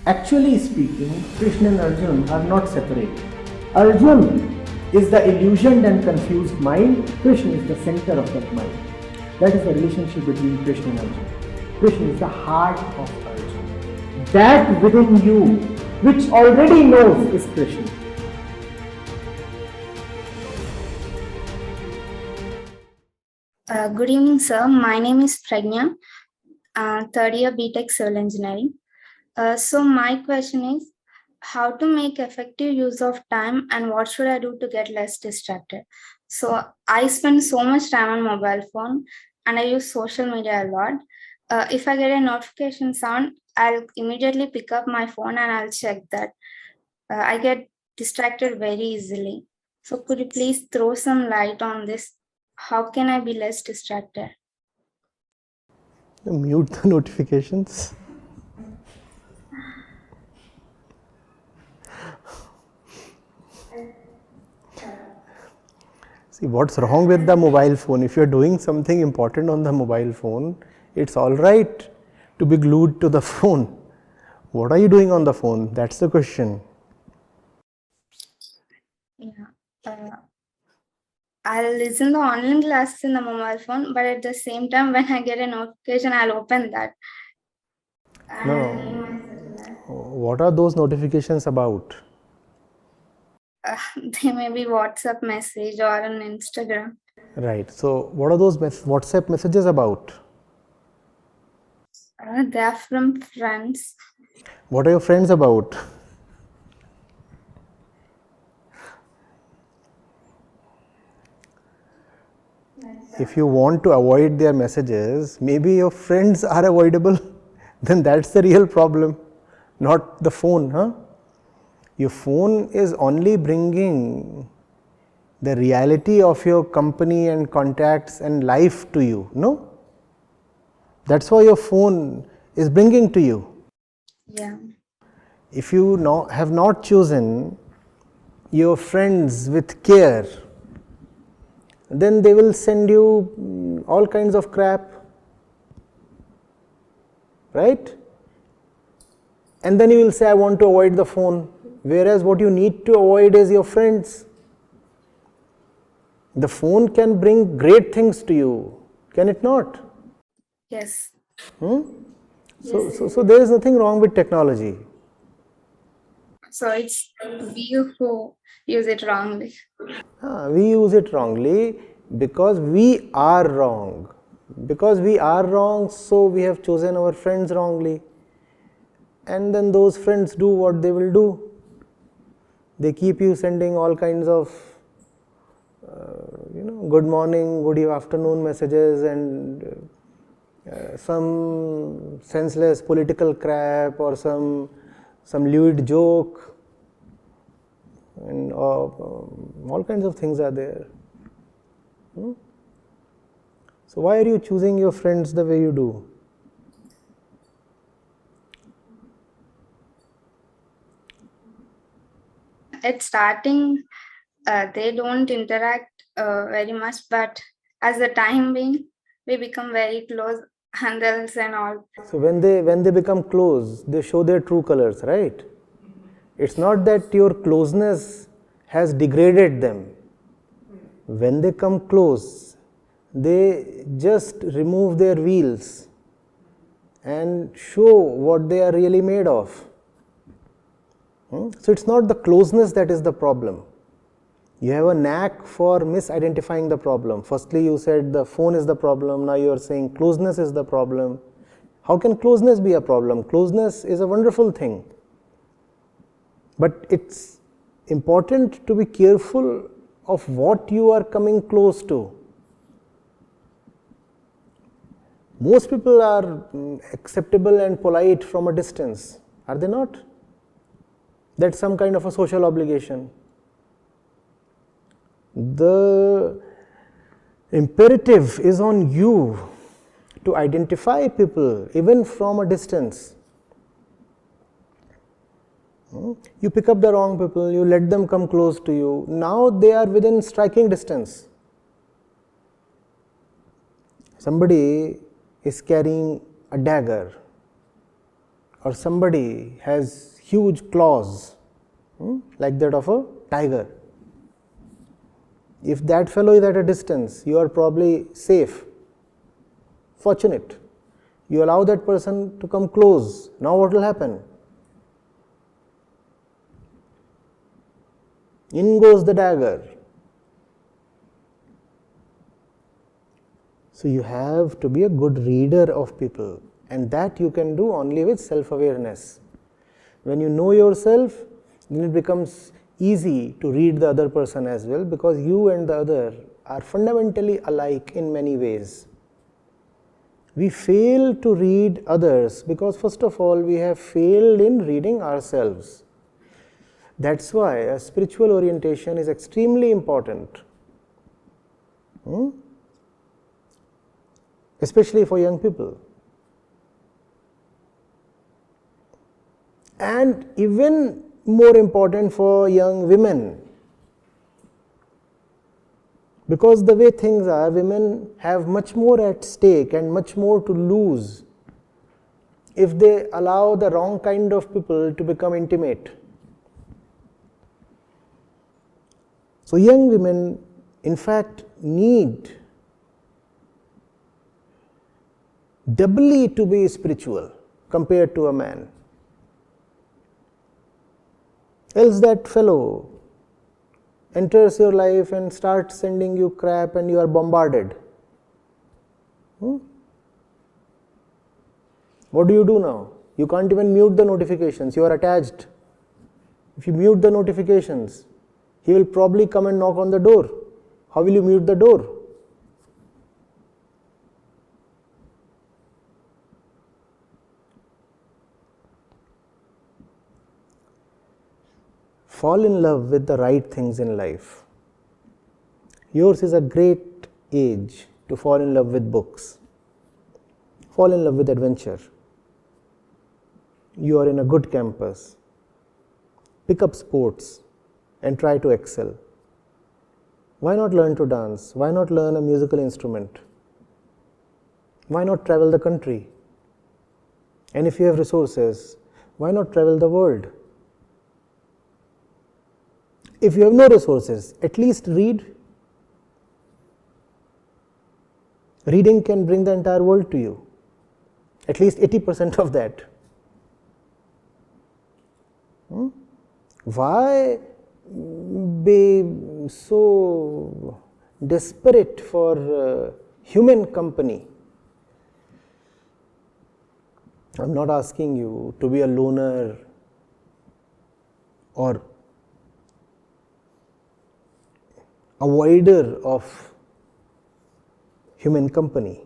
Actually speaking, Krishna and Arjun are not separate. Arjun is the illusioned and confused mind, Krishna is the center of that mind. That is the relationship between Krishna and Arjun. Krishna is the heart of Arjun. That within you, which already knows, is Krishna. Good evening, sir. My name is Pragna, third year BTech Civil Engineering. So my question is, how to make effective use of time and what should I do to get less distracted? So I spend so much time on mobile phone and I use social media a lot. If I get a notification sound, I'll immediately pick up my phone and I'll check that. I get distracted very easily. So could you please throw some light on this? How can I be less distracted? Mute the notifications. See, what's wrong with the mobile phone? If you're doing something important on the mobile phone, it's all right to be glued to the phone. What are you doing on the phone? That's the question. Yeah. I'll listen to online classes in the mobile phone, but at the same time, when I get a notification, I'll open that. No. What are those notifications about? They may be WhatsApp message or on Instagram. Right. So, what are those WhatsApp messages about? They are from friends. What are your friends about? If you want to avoid their messages, maybe your friends are avoidable, then that's the real problem, not the phone. Your phone is only bringing the reality of your company and contacts and life to you, no? That's why your phone is bringing to you. Yeah. If you have not chosen your friends with care, then they will send you all kinds of crap, right? And then you will say, I want to avoid the phone, whereas what you need to avoid is your friends. The phone can bring great things to you, can it not? Yes. So there is nothing wrong with technology. So it's we who use it wrongly. We use it wrongly because we are wrong. Because we are wrong, so we have chosen our friends wrongly. And then those friends do what they will do. They keep you sending all kinds of good morning, good afternoon messages and some senseless political crap or some lewd joke, and all kinds of things are there. So why are you choosing your friends the way you do? At starting, they don't interact very much, but as the time being, we become very close and they'll send all. So when they become close, they show their true colors, right? It's not that your closeness has degraded them. When they come close, they just remove their wheels and show what they are really made of. So it's not the closeness that is the problem. You have a knack for misidentifying the problem. Firstly, you said the phone is the problem. Now you are saying closeness is the problem. How can closeness be a problem? Closeness is a wonderful thing. But it's important to be careful of what you are coming close to. Most people are acceptable and polite from a distance, are they not? That's some kind of a social obligation. The imperative is on you to identify people even from a distance. You pick up the wrong people, you let them come close to you. Now they are within striking distance. Somebody is carrying a dagger or somebody has huge claws, like that of a tiger. If that fellow is at a distance, you are probably safe, fortunate. You allow that person to come close. Now what will happen? In goes the dagger. So you have to be a good reader of people, and that you can do only with self-awareness. When you know yourself, then it becomes easy to read the other person as well, because you and the other are fundamentally alike in many ways. We fail to read others because, first of all, we have failed in reading ourselves. That's why a spiritual orientation is extremely important, especially for young people. And even more important for young women, because the way things are, women have much more at stake and much more to lose if they allow the wrong kind of people to become intimate. So young women, in fact, need doubly to be spiritual compared to a man. Else that fellow enters your life and starts sending you crap and you are bombarded. What do you do now? You can't even mute the notifications, you are attached. If you mute the notifications, he will probably come and knock on the door. How will you mute the door? Fall in love with the right things in life. Yours is a great age to fall in love with books. Fall in love with adventure. You are in a good campus. Pick up sports and try to excel. Why not learn to dance? Why not learn a musical instrument? Why not travel the country? And if you have resources, why not travel the world? If you have no resources, at least read. Reading can bring the entire world to you, at least 80% of that. Why be so desperate for human company? I am not asking you to be a loner or avoider of human company.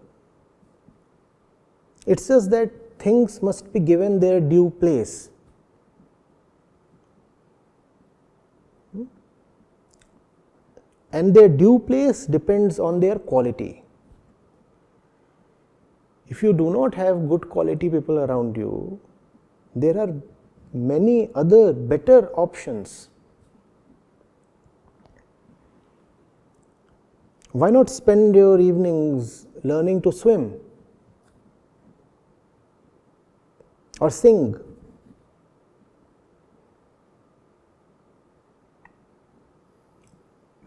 It's just that things must be given their due place. And their due place depends on their quality. If you do not have good quality people around you, there are many other better options. Why not spend your evenings learning to swim or sing?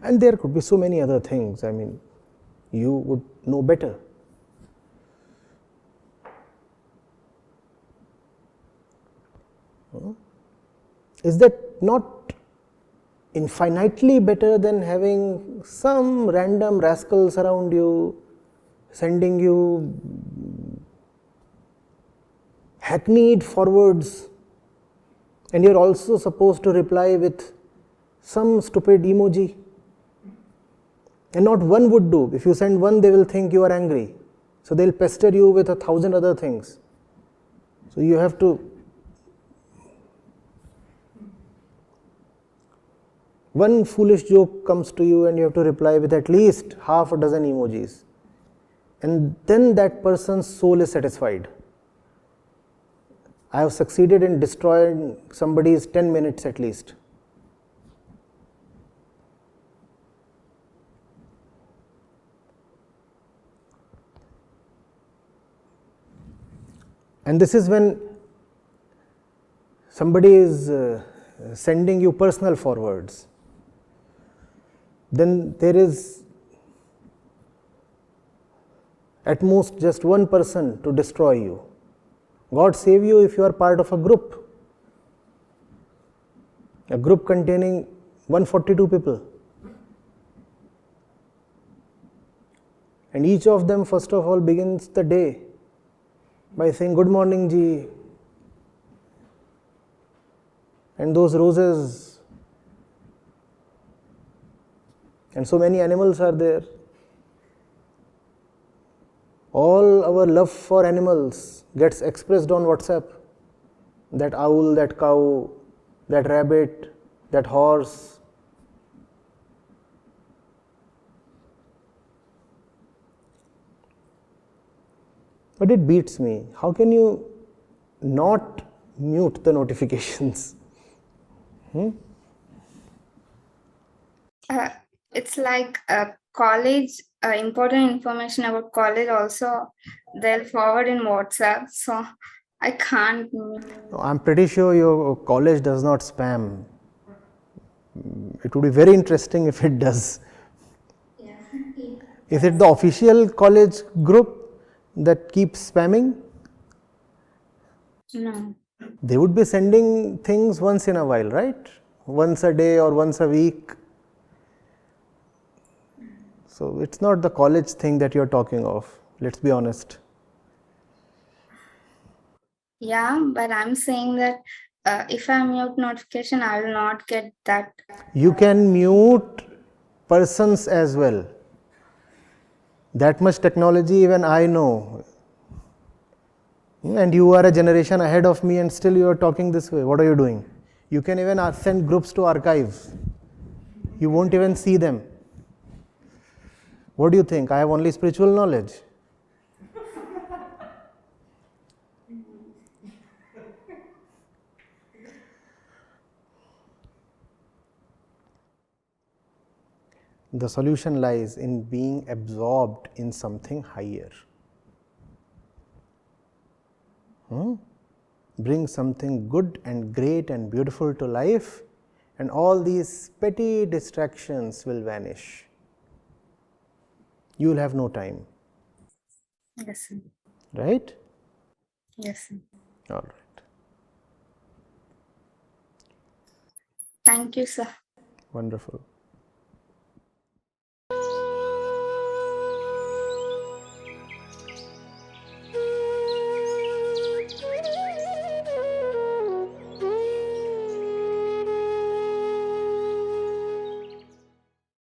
And there could be so many other things. I mean, you would know better. Is that not infinitely better than having some random rascals around you sending you hackneyed forwards, and you're also supposed to reply with some stupid emoji? And not one would do. If you send one, they will think you are angry. So they'll pester you with 1,000 other things. So you have to. One foolish joke comes to you and you have to reply with at least half a dozen emojis. And then that person's soul is satisfied. I have succeeded in destroying somebody's 10 minutes at least. And this is when somebody is sending you personal forwards, then there is at most just one person to destroy you. God save you if you are part of a group containing 142 people. And each of them, first of all, begins the day by saying, "Good morning, ji." And those roses, and so many animals are there. All our love for animals gets expressed on WhatsApp. That owl, that cow, that rabbit, that horse. But it beats me. How can you not mute the notifications? It's like college, important information about college also, they'll forward in WhatsApp. So I can't. I'm pretty sure your college does not spam. It would be very interesting if it does. Yeah. Is it the official college group that keeps spamming? No. They would be sending things once in a while, right? Once a day or once a week. So it's not the college thing that you're talking of. Let's be honest. Yeah, but I'm saying that if I mute notification, I will not get that. You can mute persons as well. That much technology even I know. And you are a generation ahead of me and still you are talking this way. What are you doing? You can even send groups to archives. You won't even see them. What do you think? I have only spiritual knowledge. The solution lies in being absorbed in something higher. Bring something good and great and beautiful to life, and all these petty distractions will vanish. You will have no time. Yes, sir. Right? Yes, sir. All right. Thank you, sir. Wonderful.